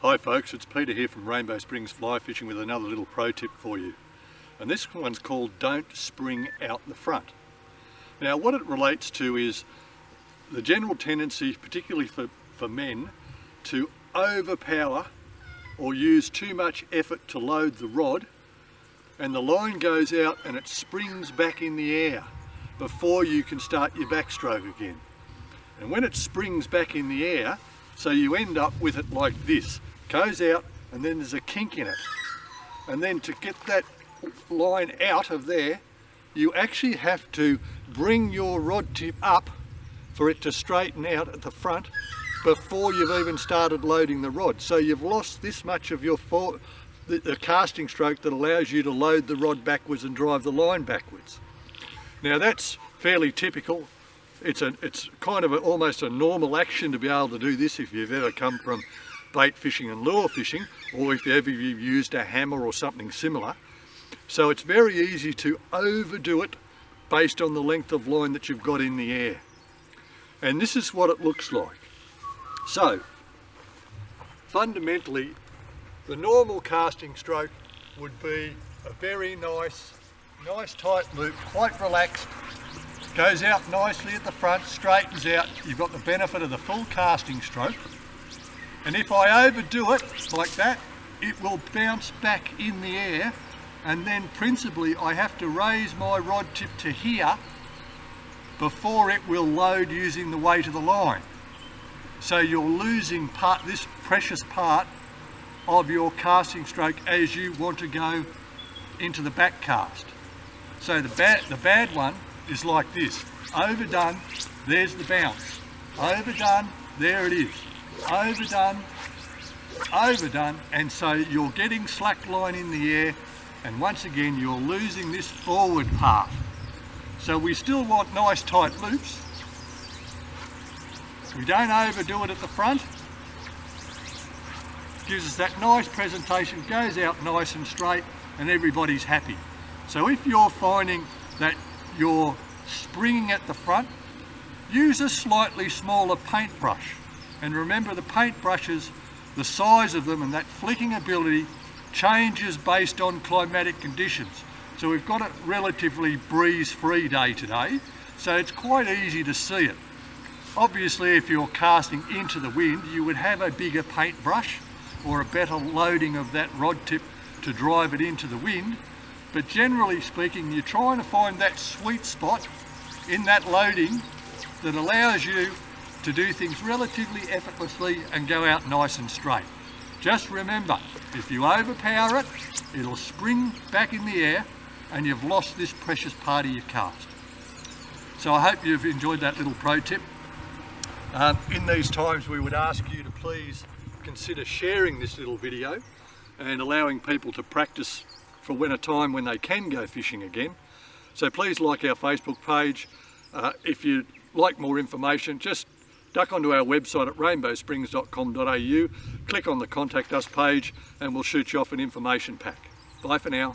Hi folks, it's Peter here from Rainbow Springs Fly Fishing with another little pro tip for you. And this one's called Don't Spring Out the Front. Now what it relates to is the general tendency, particularly for men, to overpower or use too much effort to load the rod, and the line goes out and it springs back in the air before you can start your backstroke again. And when it springs back in the air, so you end up with it like this. Goes out and then there's a kink in it. And then to get that line out of there, you actually have to bring your rod tip up for it to straighten out at the front before you've even started loading the rod. So you've lost this much of your the casting stroke that allows you to load the rod backwards and drive the line backwards. Now that's fairly typical. It's kind of almost a normal action to be able to do this if you've ever come from bait fishing and lure fishing, or if ever you've used a hammer or something similar. So it's very easy to overdo it based on the length of line that you've got in the air. And this is what it looks like. So fundamentally, the normal casting stroke would be a very nice tight loop, quite relaxed, goes out nicely at the front, straightens out. You've got the benefit of the full casting stroke. And if I overdo it like that, it will bounce back in the air, and then principally I have to raise my rod tip to here before it will load using the weight of the line. So you're losing this precious part of your casting stroke as you want to go into the back cast. So the bad one is like this. Overdone, there's the bounce. Overdone, there it is. Overdone, and so you're getting slack line in the air, and once again you're losing this forward part. So we still want nice tight loops. We don't overdo it at the front. Gives us that nice presentation, goes out nice and straight, and everybody's happy. So if you're finding that you're springing at the front, use a slightly smaller paintbrush. And remember, the paintbrushes, the size of them and that flicking ability changes based on climatic conditions. So we've got a relatively breeze-free day today, so it's quite easy to see it. Obviously, if you're casting into the wind, you would have a bigger paintbrush or a better loading of that rod tip to drive it into the wind. But generally speaking, you're trying to find that sweet spot in that loading that allows you to do things relatively effortlessly and go out nice and straight. Just remember, if you overpower it, it'll spring back in the air and you've lost this precious part of your cast. So I hope you've enjoyed that little pro tip. In these times we would ask you to please consider sharing this little video and allowing people to practice for a time when they can go fishing again. So please like our Facebook page. If you'd like more information, just duck onto our website at rainbowsprings.com.au, click on the Contact Us page, and we'll shoot you off an information pack. Bye for now.